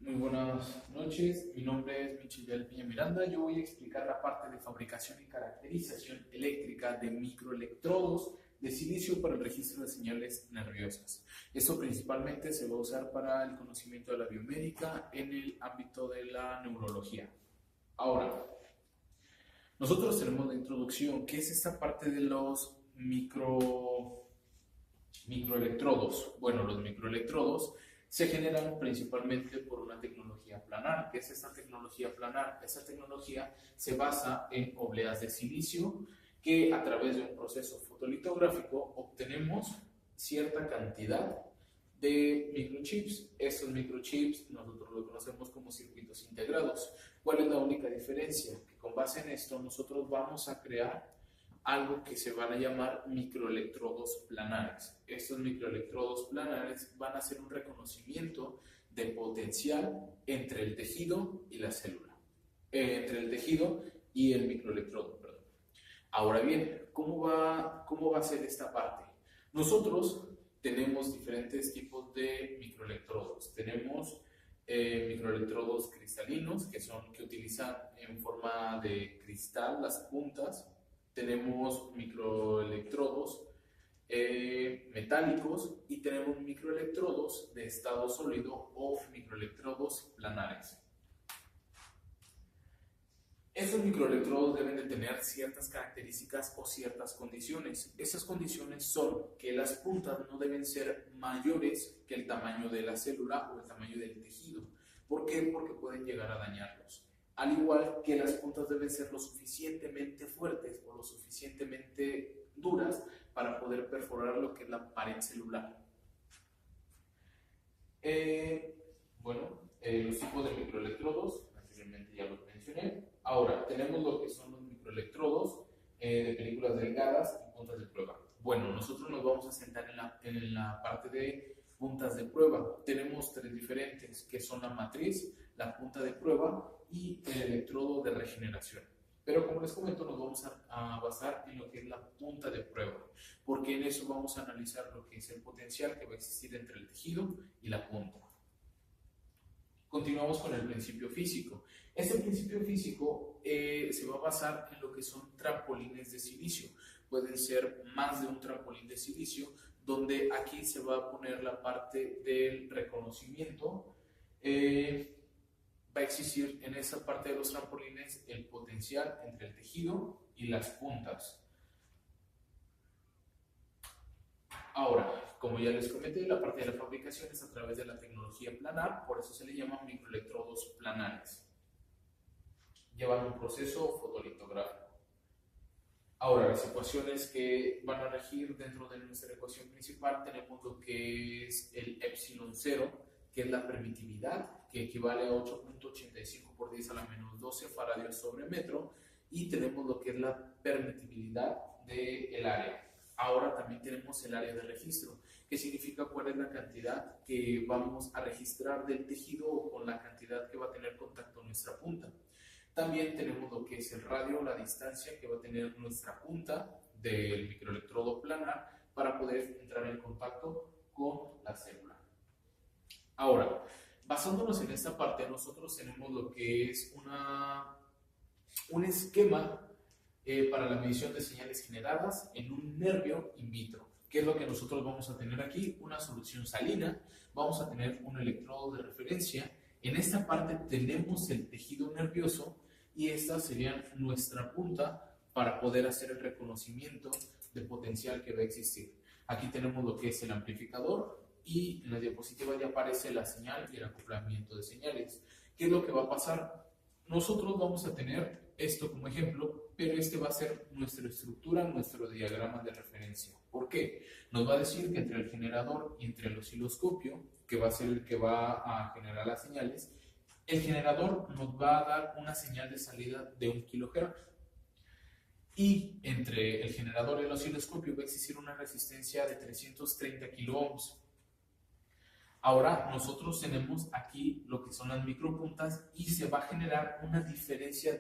Muy buenas noches, mi nombre es Michelle Piña Miranda. Yo voy a explicar la parte de fabricación y caracterización eléctrica de microelectrodos de silicio para el registro de señales nerviosas. Esto principalmente se va a usar para el conocimiento de la biomédica en el ámbito de la neurología. Ahora, nosotros tenemos la introducción, que es esta parte de los microelectrodos. Bueno, los microelectrodos se generan principalmente por una tecnología planar. ¿Qué es esta tecnología planar? Esta tecnología se basa en obleas de silicio que a través de un proceso fotolitográfico obtenemos cierta cantidad de microchips. Estos microchips nosotros los conocemos como circuitos integrados. ¿Cuál es la única diferencia? Que con base en esto nosotros vamos a crear algo que se van a llamar microelectrodos planares. Estos microelectrodos planares van a hacer un reconocimiento de potencial entre el tejido y la célula, entre el tejido y el microelectrodo, perdón. Ahora bien, ¿cómo va a ser esta parte? Nosotros tenemos diferentes tipos de microelectrodos. Tenemos microelectrodos cristalinos, que utilizan en forma de cristal las puntas. Tenemos microelectrodos metálicos y tenemos microelectrodos de estado sólido o microelectrodos planares. Estos microelectrodos deben de tener ciertas características o ciertas condiciones. Esas condiciones son que las puntas no deben ser mayores que el tamaño de la célula o el tamaño del tejido. ¿Por qué? Porque pueden llegar a dañarlos. Al igual que las puntas deben ser lo suficientemente fuertes o lo suficientemente duras para poder perforar lo que es la pared celular. Los tipos de microelectrodos, anteriormente ya los mencioné. Ahora, tenemos lo que son los microelectrodos de películas delgadas y puntas de prueba. Bueno, nosotros nos vamos a centrar en la parte de puntas de prueba. Tenemos tres diferentes, que son la matriz, la punta de prueba y el electrodo de regeneración. Pero como les comento, nos vamos a basar en lo que es la punta de prueba, porque en eso vamos a analizar lo que es el potencial que va a existir entre el tejido y la punta. Continuamos con el principio físico. Este principio físico se va a basar en lo que son trampolines de silicio. Pueden ser más de un trampolín de silicio, donde aquí se va a poner la parte del reconocimiento. Va a existir en esa parte de los trampolines el potencial entre el tejido y las puntas. Ahora, como ya les comenté, la parte de la fabricación es a través de la tecnología planar, por eso se le llaman microelectrodos planares. Llevan un proceso fotolitográfico. Ahora, las ecuaciones que van a regir dentro de nuestra ecuación principal, tenemos lo que es el epsilon 0, que es la permitividad, que equivale a 8.85 por 10 a la menos 12 faradios sobre metro, y tenemos lo que es la permitibilidad del área. Ahora también tenemos el área de registro, que significa cuál es la cantidad que vamos a registrar del tejido o con la cantidad que va a tener contacto nuestra punta. También tenemos lo que es el radio, la distancia que va a tener nuestra punta del microelectrodo planar para poder entrar en contacto con la célula. Ahora, basándonos en esta parte, nosotros tenemos lo que es un esquema para la medición de señales generadas en un nervio in vitro. ¿Qué es lo que nosotros vamos a tener aquí? Una solución salina, vamos a tener un electrodo de referencia. En esta parte tenemos el tejido nervioso y esta sería nuestra punta para poder hacer el reconocimiento del potencial que va a existir. Aquí tenemos lo que es el amplificador y en la diapositiva ya aparece la señal y el acoplamiento de señales. ¿Qué es lo que va a pasar? Nosotros vamos a tener esto como ejemplo, pero este va a ser nuestra estructura, nuestro diagrama de referencia. ¿Por qué? Nos va a decir que entre el generador y entre el osciloscopio, que va a ser el que va a generar las señales, el generador nos va a dar una señal de salida de 1 kHz. Y entre el generador y el osciloscopio va a existir una resistencia de 330 kiloohms. Ahora nosotros tenemos aquí lo que son las micropuntas y se va a generar una diferencia,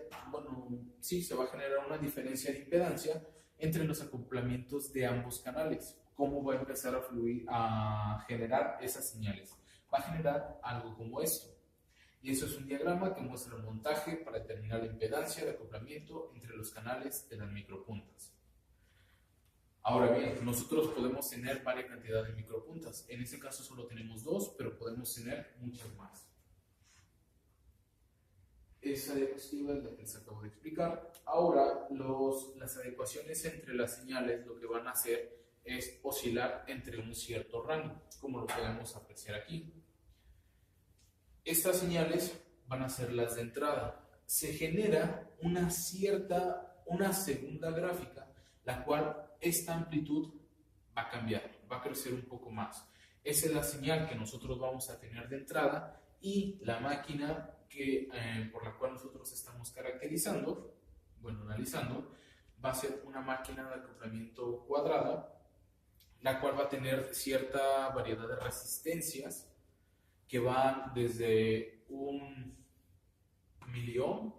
se va a generar una diferencia de impedancia entre los acoplamientos de ambos canales. ¿Cómo va a empezar a generar esas señales? Va a generar algo como esto. Y eso es un diagrama que muestra el montaje para determinar la impedancia de acoplamiento entre los canales de las micropuntas. Ahora bien, nosotros podemos tener varias cantidades de micropuntas. En este caso solo tenemos 2, pero podemos tener muchas más. Esa diapositiva es la que les acabo de explicar. Ahora, las adecuaciones entre las señales lo que van a hacer es oscilar entre un cierto rango, como lo podemos apreciar aquí. Estas señales van a ser las de entrada. Se genera una segunda gráfica, la cual esta amplitud va a cambiar, va a crecer un poco más. Esa es la señal que nosotros vamos a tener de entrada y la máquina por la cual nosotros estamos analizando, va a ser una máquina de acoplamiento cuadrada, la cual va a tener cierta variedad de resistencias que van desde 1.000.000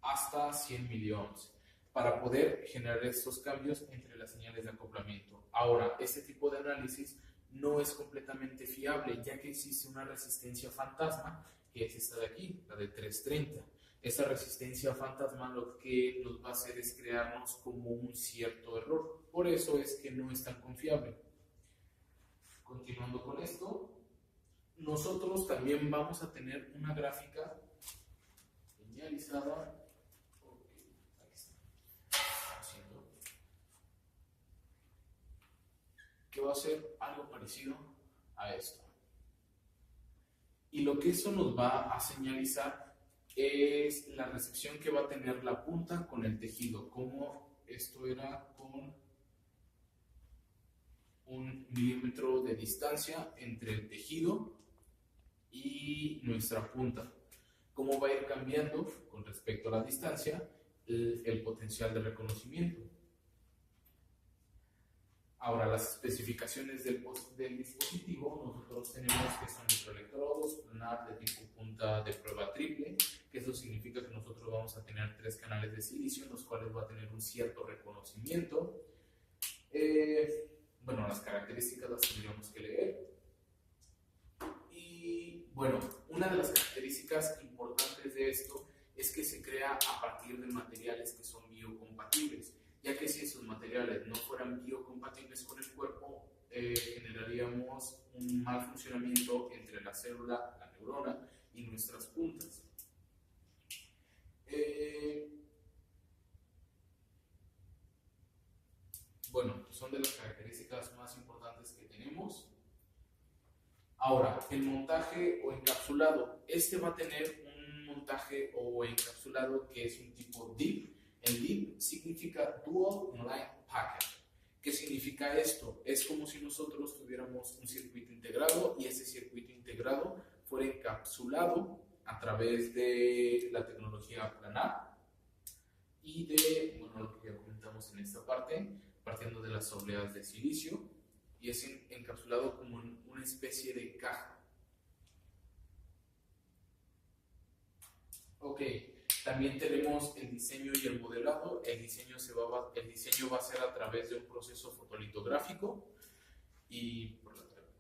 hasta 100.000.000 para poder generar estos cambios entre las señales de acoplamiento. Ahora, este tipo de análisis no es completamente fiable, ya que existe una resistencia fantasma, que es esta de aquí, la de 330. Esta resistencia fantasma lo que nos va a hacer es crearnos como un cierto error. Por eso es que no es tan confiable. Continuando con esto, nosotros también vamos a tener una gráfica señalizada que va a ser algo parecido a esto. Y lo que eso nos va a señalizar es la recepción que va a tener la punta con el tejido, como esto era con 1 milímetro de distancia entre el tejido y nuestra punta. Cómo va a ir cambiando con respecto a la distancia el potencial de reconocimiento. Ahora, las especificaciones del dispositivo, nosotros tenemos que son microelectrodos, planar de tipo punta de prueba triple, que eso significa que nosotros vamos a tener 3 canales de silicio, en los cuales va a tener un cierto reconocimiento. Bueno, las características las tendríamos que leer. Y bueno, una de las características importantes de esto es que se crea a partir de materiales que son biocompatibles, ya que si esos materiales no fueran biocompatibles con el cuerpo, generaríamos un mal funcionamiento entre la célula, la neurona y nuestras puntas. Bueno, son de las características más importantes que tenemos. Ahora, el montaje o encapsulado. Este va a tener un montaje o encapsulado que es un tipo DIP. El DIP significa Dual Inline Packet. ¿Qué significa esto? Es como si nosotros tuviéramos un circuito integrado y ese circuito integrado fuera encapsulado a través de la tecnología planar y de, bueno, lo que ya comentamos en esta parte, partiendo de las obleas de silicio, y es encapsulado como en una especie de caja. Ok. También tenemos el diseño y el modelado. El diseño va a ser a través de un proceso fotolitográfico y por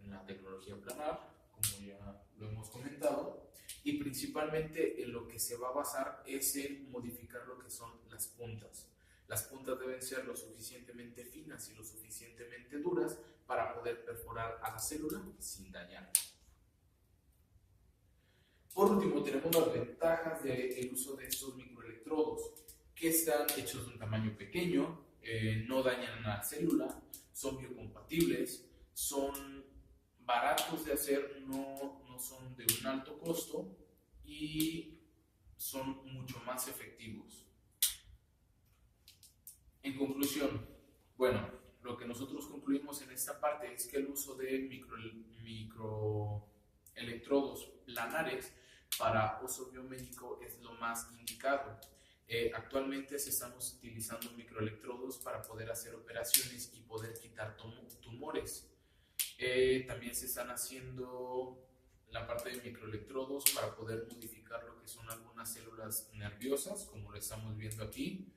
la tecnología planar, como ya lo hemos comentado. Y principalmente en lo que se va a basar es en modificar lo que son las puntas. Las puntas deben ser lo suficientemente finas y lo suficientemente duras para poder perforar a la célula sin dañarla. Por último, tenemos las ventajas del uso de estos microelectrodos, que están hechos de un tamaño pequeño, no dañan a la célula, son biocompatibles, son baratos de hacer, no son de un alto costo y son mucho más efectivos. En conclusión, bueno, lo que nosotros concluimos en esta parte es que el uso de microelectrodos planares para uso biomédico es lo más indicado. Actualmente se están utilizando microelectrodos para poder hacer operaciones y poder quitar tumores. También se están haciendo la parte de microelectrodos para poder modificar lo que son algunas células nerviosas, como lo estamos viendo aquí.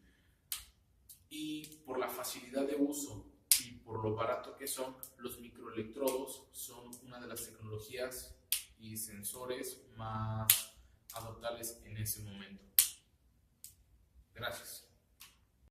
Y por la facilidad de uso y por lo barato que son, los microelectrodos son una de las tecnologías y sensores más adoptables en ese momento.